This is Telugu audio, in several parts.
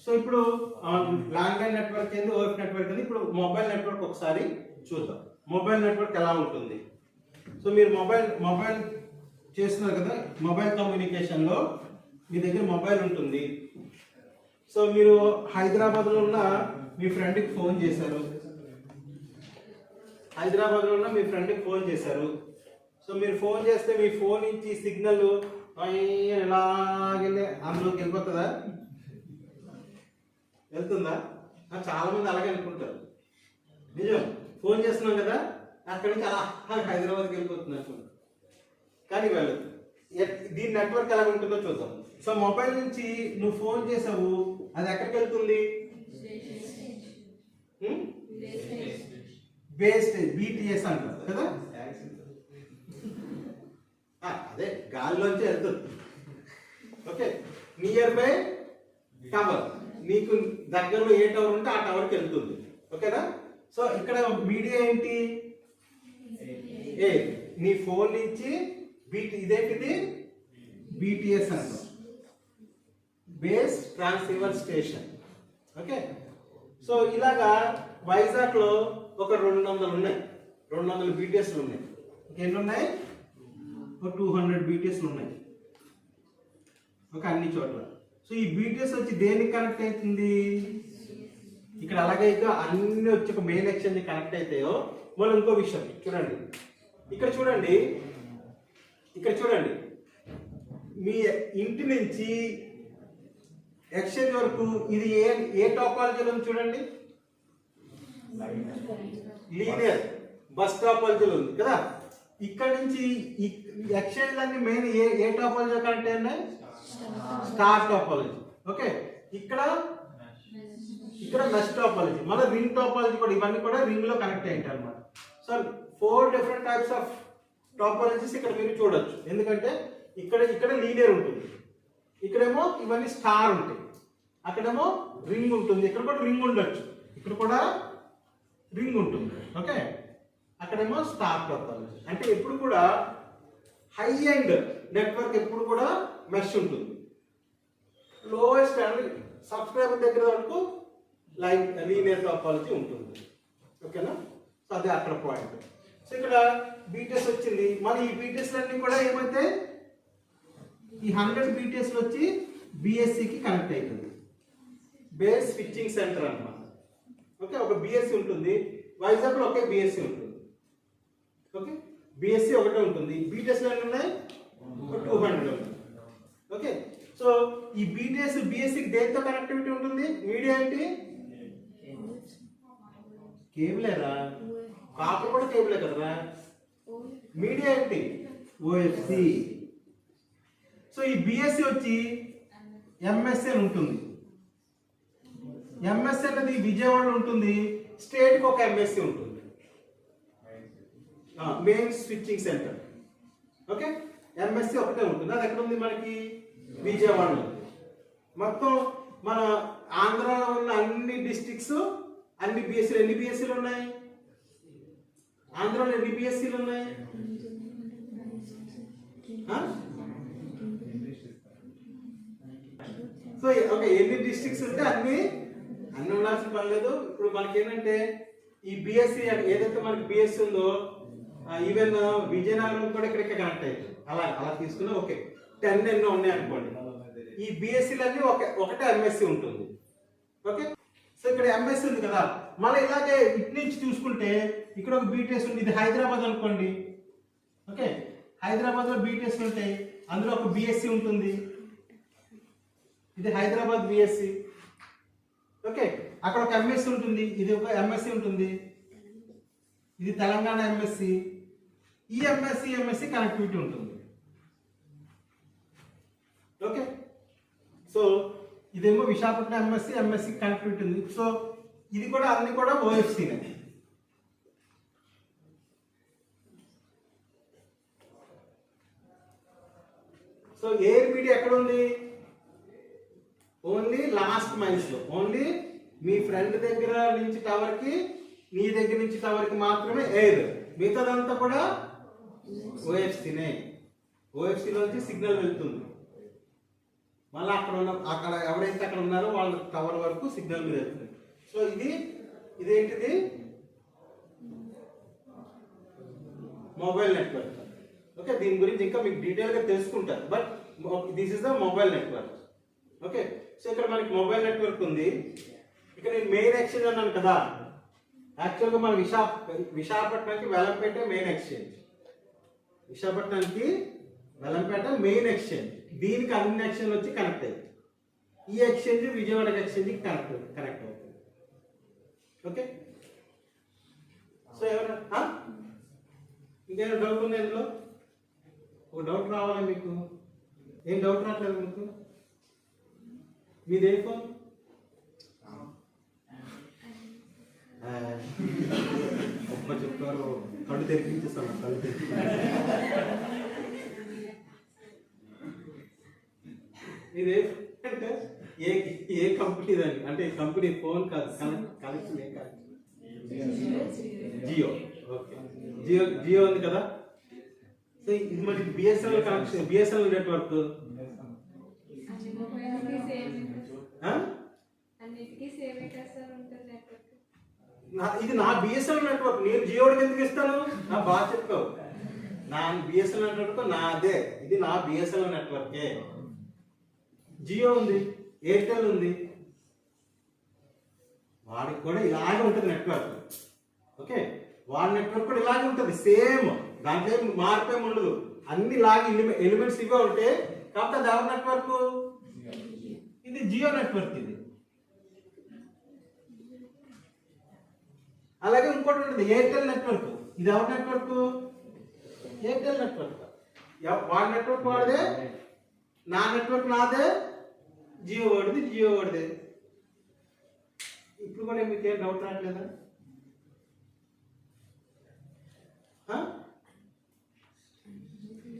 సో ఇప్పుడు ల్యాండ్ లైన్ నెట్వర్క్ ఏంది, ఓఎఫ్ నెట్వర్క్ ఏంది. ఇప్పుడు మొబైల్ నెట్వర్క్ ఒకసారి చూద్దాం. మొబైల్ నెట్వర్క్ ఎలా ఉంటుంది. సో మీరు మొబైల్ చేస్తున్నారు కదా, మొబైల్ కమ్యూనికేషన్లో మీ దగ్గర మొబైల్ ఉంటుంది. సో మీరు హైదరాబాద్లో ఉన్న మీ ఫ్రెండ్కి ఫోన్ చేశారు. సో మీరు ఫోన్ చేస్తే మీ ఫోన్ నుంచి సిగ్నల్ ఎలాగెళ్ళి అందులోకి వెళ్ళిపోతుందా, వెళ్తుందా? చాలా మంది అలాగే అనుకుంటారు. నిజం, ఫోన్ చేస్తున్నాం కదా అక్కడి నుంచి అలా హైదరాబాద్కి వెళ్ళిపోతుంది అనుకుంటారు, కానీ వెళ్ళదు. దీని నెట్వర్క్ ఎలా ఉంటుందో చూద్దాం. సో మొబైల్ నుంచి నువ్వు ఫోన్ చేసావు, అది ఎక్కడికి వెళ్తుంది? బేస్ స్టేషన్, BTS అంటారు కదా, అదే గాలిలోంచి వెళ్తుంది. ఓకే, నియర్ బై టవర్, నీకు దగ్గరలో ఏ టవర్ ఉంటే ఆ టవర్కి వెళ్తుంది. ఓకేనా? సో ఇక్కడ మీడియా ఏంటి? నీ ఫోన్ నుంచి ఇదేంటిది? BTS అంటాం, base transceiver station. Okay, so ఇలాగా వైజాగ్లో ఒక 200 ఉన్నాయి, 200 BTSలు ఉన్నాయి. ఎన్ని ఉన్నాయి? ఒక 200 BTSలు ఉన్నాయి. ఓకే, అన్ని చోట్ల. సో ఈ BTS వచ్చి దేనికి కనెక్ట్ అవుతుంది? ఇక్కడ అలాగైతే అన్ని వచ్చి ఒక మెయిన్ ఎక్స్చేంజ్ కనెక్ట్ అవుతాయో, మళ్ళీ ఇంకో విషయం చూడండి. ఇక్కడ చూడండి, మీ ఇంటి నుంచి ఎక్స్చేంజ్ వరకు ఇది ఏ టాపాలజీలో ఉంది చూడండి. లీనియర్ బస్ టాపాలజీలో ఉంది కదా. ఇక్కడ నుంచి ఎక్స్చేంజ్ అన్ని మెయిన్ ఏ టాపాలజీలో కనెక్ట్ అయినాయి? Star topology. ఓకే, ఇక్కడ మెష్ టాపాలజీ, మళ్ళీ రింగ్ టాపాలజీ కూడా, ఇవన్నీ కూడా రింగ్ లో కనెక్ట్ అయ్యింటాయి అన్నమాట. సో 4 డిఫరెంట్ టైప్స్ ఆఫ్ టాపాలజీస్ ఇక్కడ మీరు చూడొచ్చు. ఎందుకంటే ఇక్కడ లీనియర్ ఉంటుంది, ఇక్కడేమో ఇవన్నీ స్టార్ ఉంటాయి, అక్కడేమో రింగ్ ఉంటుంది, ఇక్కడ కూడా రింగ్ ఉండొచ్చు, ఇక్కడ కూడా రింగ్ ఉంటుంది. ఓకే, అక్కడేమో స్టార్ టాపాలజీ. అంటే ఎప్పుడు కూడా హై ఎండ్ నెట్వర్క్ ఎప్పుడు కూడా మెష్ ఉంటుంది. లోయెస్ట్ అండ్ సబ్స్క్రైబర్ దగ్గర వరకు లీనియర్ టాపాలజీ ఉంటుంది. ఓకేనా? సో అదే అక్కడ పాయింట్. సో ఇక్కడ BTS వచ్చింది. మరి ఈ BTS అన్ని కూడా ఏమైతే ఈ 100 BTSలు వచ్చి BSCకి కనెక్ట్ అవుతుంది, బేస్ స్విచ్చింగ్ సెంటర్ అన్నమాట. ఓకే, ఒక BSC ఉంటుంది, వైజాగ్లో ఒకే BSC ఉంటుంది. ఓకే, BSC ఒకటే ఉంటుంది, BTSలు ఎన్ని ఉన్నాయి? 200 ఉంటుంది. ఓకే, సో ఈ BSCకి దేంతో కనెక్టివిటీ ఉంటుంది? మీడియా ఏంటి? కేబులేరా? కాపర్ కూడా కేబులే కదరా. మీడియా ఏంటి? OFC. సో ఈ BSC వచ్చి MSN ఉంటుంది. MSN అనేది విజయవాడలో ఉంటుంది, స్టేట్కి ఒక MSC ఉంటుంది, main switching centre. Okay, MSC ఒకటే ఉంటుంది, అది ఎక్కడ ఉంది? మనకి విజయవాడలో. మొత్తం మన ఆంధ్రాలో ఉన్న అన్ని డిస్ట్రిక్ట్స్ అన్ని BSCలు, ఎన్ని BSCలు ఉన్నాయి ఆంధ్రాలో? ఎన్ని BSCలు ఉన్నాయి? సో ఓకే, ఎన్ని డిస్ట్రిక్ట్స్ ఉంటే అన్ని ఉండాల్సిన పని లేదు. ఇప్పుడు మనకి ఏంటంటే ఈ BSC ఏదైతే మనకి BSC ఉందో, ఈవెన్ విజయనగరం కూడా ఇక్కడికి కనెక్ట్ అయ్యింది. అలా తీసుకుని ఓకే 10 ఎన్నో ఉన్నాయి అనుకోండి. ఈ BSCలన్నీ ఒకటే MSC ఉంటుంది. ఓకే, సో ఇక్కడ MSC ఉంది కదా. మళ్ళీ ఇలాగే ఇటు నుంచి చూసుకుంటే ఇక్కడ ఒక BTS ఉంది, ఇది హైదరాబాద్ అనుకోండి. ఓకే, హైదరాబాద్లో BTS ఉంటాయి, అందులో ఒక BSC ఉంటుంది, ఇది హైదరాబాద్ BSC. ఓకే, అక్కడ ఒక MSC ఉంటుంది, ఇది ఒక MSC ఉంటుంది, ఇది తెలంగాణ MSC. ఈ MSC కనెక్టివిటీ ఉంటుంది. ఓకే, సో ఇదేమో విశాఖపట్నం MSC కనెక్టివిటీ ఉంది. సో ఇది కూడా అన్ని కూడా OFCనే. సో ఎయిర్ మీడియా ఎక్కడ ఉంది? ఓన్లీ లాస్ట్ మైల్స్ లో, ఓన్లీ మీ ఫ్రెండ్ దగ్గర నుంచి టవర్ కి, నీ దగ్గర నుంచి టవర్ కి మాత్రమే ఎయిర్, మిగతాదంతా కూడా OFCనే. OFC లోంచి సిగ్నల్ వెళ్తుంది. మళ్ళీ అక్కడ ఎవరైతే అక్కడ ఉన్నారో వాళ్ళ టవర్ వరకు సిగ్నల్ మీద వెళ్తుంది. సో ఇదేంటిది మొబైల్ నెట్వర్క్. ఓకే, దీని గురించి ఇంకా మీకు డీటెయిల్గా తెలుసుకుంటారు, but this is the mobile network. Okay, so ఇక్కడ మనకి మొబైల్ నెట్వర్క్ ఉంది. ఇక్కడ నేను మెయిన్ ఎక్స్చేంజ్ అన్నాను కదా, యాక్చువల్గా మన విశాఖపట్నానికి వెలంపేట మెయిన్ ఎక్స్చేంజ్. విశాఖపట్నానికి వెలంపేట మెయిన్ ఎక్స్చేంజ్. దీనికి అన్ని ఎక్స్చేంజ్ వచ్చి కనెక్ట్ అయ్యింది. ఈ ఎక్స్చేంజ్ విజయవాడ ఎక్స్చేంజ్కి కనెక్ట్ అవుతుంది. ఓకే, సో ఎవరైనా ఇంకేమైనా డౌట్ ఉంది ఇందులో? ఒక డౌట్ రావాలి మీకు. ఏం డౌట్ రావట్లేదు మీకు? మీదే ఫోన్? ఒక్క చెప్పారు, కళ్ళు తెరిపించేస్తాను. కళ్ళు తెరిపి ఇది అంటే ఏ కంపెనీ దాన్ని, అంటే కంపెనీ ఫోన్ కాదు, కనెక్షన్ ఏ కాదు. జియో. ఓకే, జియో ఉంది కదా. సో ఇది మరి బిఎస్ఎన్ఎల్ కనెక్షన్, బిఎస్ఎన్ఎల్ నెట్వర్క్. ఇది నా బిఎస్ఎన్ఎల్ నెట్వర్క్. నేను జియోడికి ఎందుకు ఇస్తాను? నా బాగా చెప్పావు. నా బిఎస్ఎన్ఎల్ నెట్వర్క్ నాదే. ఇది నా బిఎస్ఎన్ఎల్ నెట్వర్కే. జియో ఉంది, ఎయిర్టెల్ ఉంది, వాడికి కూడా ఇలాగే ఉంటుంది నెట్వర్క్. ఓకే, వాడి నెట్వర్క్ కూడా ఇలాగే ఉంటుంది, సేమ్. దాంట్లో మార్పు ఏమి ఉండదు. అన్ని ఇలాగే ఎలిమెంట్స్ ఇవే ఉంటాయి. కాబట్టి అది ఎవరి నెట్వర్క్? ఇది జియో నెట్వర్క్. ఇది అలాగే ఇంకోటి ఉంటుంది ఎయిర్టెల్ నెట్వర్క్. ఇది ఎవరి నెట్వర్క్? Airtel network. వాడి నెట్వర్క్ వాడిదే, నా నెట్వర్క్ నాదే, జియో వాడిది, జియో వాడిదే. ఇప్పుడు కూడా మీకు ఏం డౌట్ రావట్లేదా?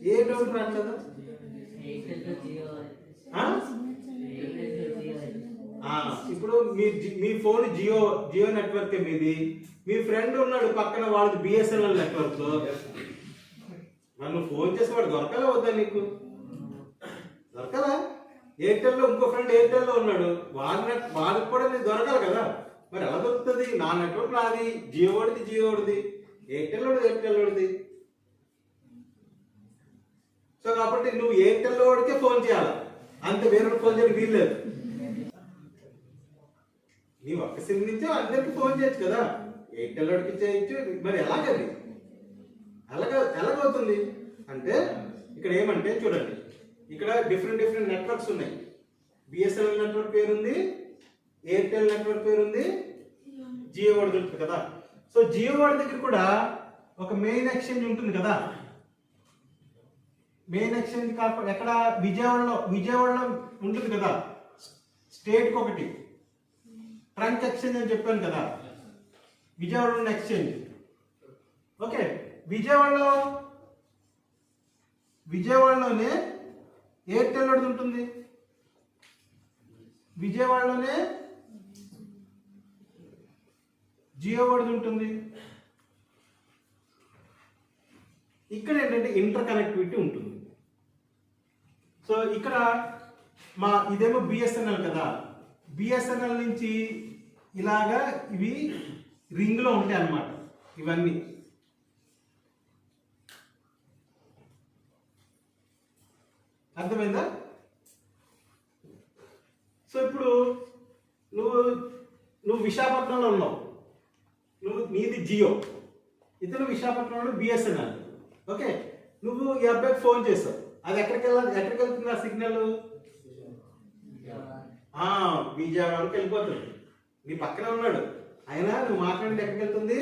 ఏ డౌట్ రావట్లేదా? ఇప్పుడు మీ ఫోన్ జియో నెట్వర్క్ మీది. మీ ఫ్రెండ్ ఉన్నాడు పక్కన, వాళ్ళది బిఎస్ఎన్ఎల్ నెట్వర్క్. నన్ను ఫోన్ చేసి వాడు దొరకలే వద్దా నీకు? దొరకలా? ఎయిర్టెల్లో ఇంకో ఫ్రెండ్ ఎయిర్టెల్లో ఉన్నాడు, వాళ్ళకి కూడా నీకు దొరకాలి కదా. మరి ఎలా దొరుకుతుంది? నా నెట్వర్క్ నాది, జియో వాడిది, జియో వాడిది, ఎయిర్టెల్ వాడిది, ఎయిర్టెల్ వాడిది. సో కాబట్టి నువ్వు ఎయిర్టెల్ వాడికే ఫోన్ చేయాలి, అంతే. వేరే ఫోన్ చేయడం వీల్లేదు. నీ ఒక్క సిమ్ నుంచి అందరికి ఫోన్ చేయొచ్చు కదా, ఎయిర్టెల్ వాడికి చేయొచ్చు. మరి ఎలాగది? ఎలాగవుతుంది అంటే ఇక్కడ ఏమంటే చూడండి, ఇక్కడ డిఫరెంట్ నెట్వర్క్స్ ఉన్నాయి. బిఎస్ఎన్ఎల్ నెట్వర్క్ పేరుంది, ఎయిర్టెల్ నెట్వర్క్ పేరుంది, జియో వాడి దొరుకుతుంది కదా. సో జియో వాడి దగ్గర కూడా ఒక మెయిన్ ఎక్స్చేంజ్ ఉంటుంది కదా. మెయిన్ ఎక్స్చేంజ్ కాకుండా ఎక్కడ? విజయవాడలో ఉంటుంది కదా. స్టేట్కి ఒకటి ట్రంక్ ఎక్స్చేంజ్ అని చెప్పాను కదా, విజయవాడలో ఉన్న ఎక్స్చేంజ్. ఓకే, విజయవాడలోనే ఎయిర్టెల్ వాడిది ఉంటుంది, విజయవాడలోనే జియో వాడిది ఉంటుంది. ఇక్కడ ఏంటంటే ఇంటర్ కనెక్టివిటీ ఉంటుంది. సో ఇక్కడ ఇదేమో బిఎస్ఎన్ఎల్ కదా, బిఎస్ఎన్ఎల్ నుంచి ఇలాగా ఇవి రింగ్లో ఉంటాయి అన్నమాట ఇవన్నీ. అర్థమైందా? సో ఇప్పుడు నువ్వు విశాఖపట్నంలో ఉన్నావు, నీది జియో, ఇతను విశాఖపట్నంలో బిఎస్ఎన్ఎల్. ఓకే, నువ్వు ఈ అబ్బాయికి ఫోన్ చేస్తావు, అది ఎక్కడికి వెళ్తుంది ఆ సిగ్నల్? విజయవాడ వరకు వెళ్ళిపోతుంది. నీ పక్కనే ఉన్నాడు, అయినా నువ్వు మాట్లాడితే ఎక్కడికి వెళ్తుంది?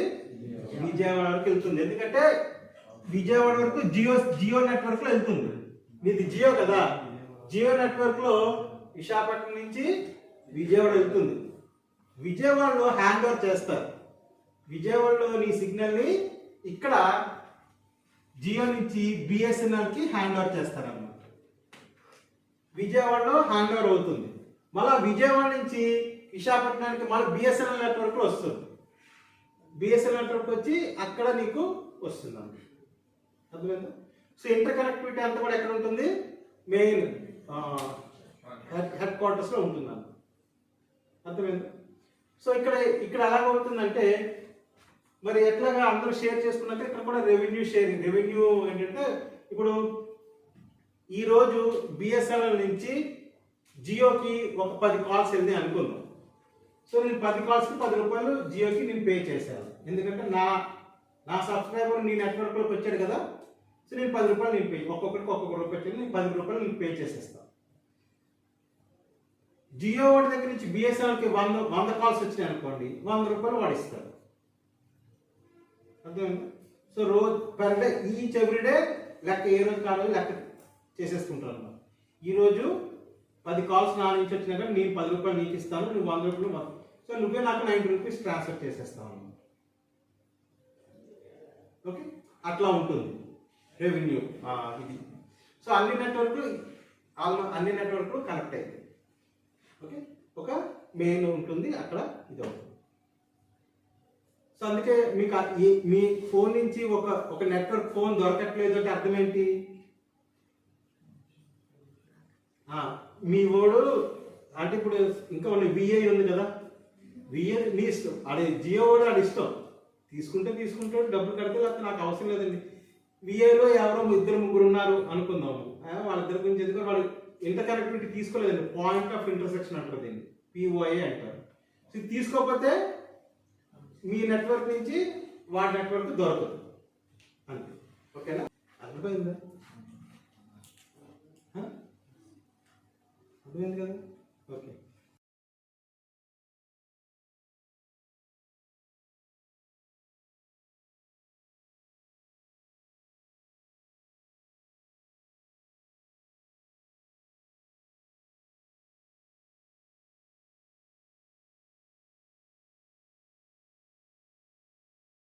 విజయవాడ వరకు వెళ్తుంది. ఎందుకంటే విజయవాడ వరకు జియో నెట్వర్క్ లో వెళ్తుంది. నీది జియో కదా, జియో నెట్వర్క్ లో విశాఖపట్నం నుంచి విజయవాడ వెళ్తుంది. విజయవాడలో హ్యాండ్ ఓవర్ చేస్తారు. విజయవాడలో నీ సిగ్నల్ ని ఇక్కడ జియో నుంచి బిఎస్ఎన్ఎల్ కి హ్యాండ్ ఓవర్ చేస్తారన్నమాట. విజయవాడలో హ్యాండ్ ఓవర్ అవుతుంది. మళ్ళీ విజయవాడ నుంచి విశాఖపట్నానికి మళ్ళీ బిఎస్ఎన్ఎల్ నెట్వర్క్ వస్తుంది. బిఎస్ఎన్ఎల్ నెట్వర్క్ వచ్చి అక్కడ నీకు వస్తుంది అన్నమాట. అర్థమైందా? సో ఇంటర్ కనెక్టివిటీ అంతా కూడా ఎక్కడ ఉంటుంది? మెయిన్ హెడ్ క్వార్టర్స్లో ఉంటుంది అన్నమాట. అర్థమైంది? సో ఇక్కడ ఎలాగవుతుందంటే మరి ఎట్లాగా అందరూ షేర్ చేసుకున్నాక ఇక్కడ కూడా రెవెన్యూ షేరింగ్. రెవెన్యూ ఏంటంటే ఇప్పుడు ఈరోజు బిఎస్ఎన్ఎల్ నుంచి జియోకి ఒక 10 కాల్స్ వెళ్ళి అనుకుందాం. సో నేను 10 కాల్స్కి 10 రూపాయలు జియోకి నేను పే చేశాను. ఎందుకంటే నా సబ్స్క్రైబర్ నీ నెట్వర్క్లోకి వచ్చాడు కదా. సో నేను 10 రూపాయలు నేను పే, ఒక్కొక్కరికి ఒక్కొక్క రూపాయి వచ్చి నేను 10 రూపాయలు నేను పే చేసేస్తాను. జియో వాడి దగ్గర నుంచి బిఎస్ఎన్ఎల్కి 100 కాల్స్ వచ్చినాయి అనుకోండి, 100 రూపాయలు వాడు ఇస్తాడు. అర్థమైంది? సో రోజు పర్ డే ఈచ్ ఎవ్రీడే లెక్క, ఏ రోజు కాలేదు లెక్క చేసేసుకుంటాను అన్నమాట. ఈరోజు 10 కాల్స్ నా నుంచి వచ్చినా కానీ నేను 10 రూపాయలు నీకు ఇస్తాను, నువ్వు 100 రూపాయలు, సో నువ్వే నాకు 90 రూపీస్ ట్రాన్స్ఫర్ చేసేస్తావు అన్నమాట. ఓకే, అట్లా ఉంటుంది రెవెన్యూ ఇది. సో అన్ని నెట్వర్క్లు కనెక్ట్ అయ్యాయి. ఓకే, ఒక మెయిన్ ఉంటుంది అక్కడ, ఇది అవుతుంది. సో అందుకే మీకు మీ ఫోన్ నుంచి ఒక నెట్వర్క్ ఫోన్ దొరకట్లేదు అంటే అర్థం ఏంటి? మీ ఓడు అంటే ఇప్పుడు ఇంకా ఉన్న విఐ ఉంది కదా, విఐ నీ ఇష్టం, అది జియో ఓడు అది ఇష్టం, తీసుకుంటాడు, డబ్బులు కడితే లేకపోతే నాకు అవసరం లేదండి. విఐలో ఎవరో 2-3 ఉన్నారు అనుకుందాము, వాళ్ళిద్దరి గురించి ఎందుకంటే వాళ్ళు ఇంటర్ కనెక్టివిటీ తీసుకోలేదండి, పాయింట్ ఆఫ్ ఇంటర్సెక్షన్ అంటారు దీన్ని, పిఓఐ అంటారు. సో ఇది తీసుకోకపోతే మీ నెట్వర్క్ నుంచి వాడి నెట్వర్క్ దొరకదు అంతే. ఓకేనా? అర్థమైందా? అర్థమైంది కదా? ఓకే.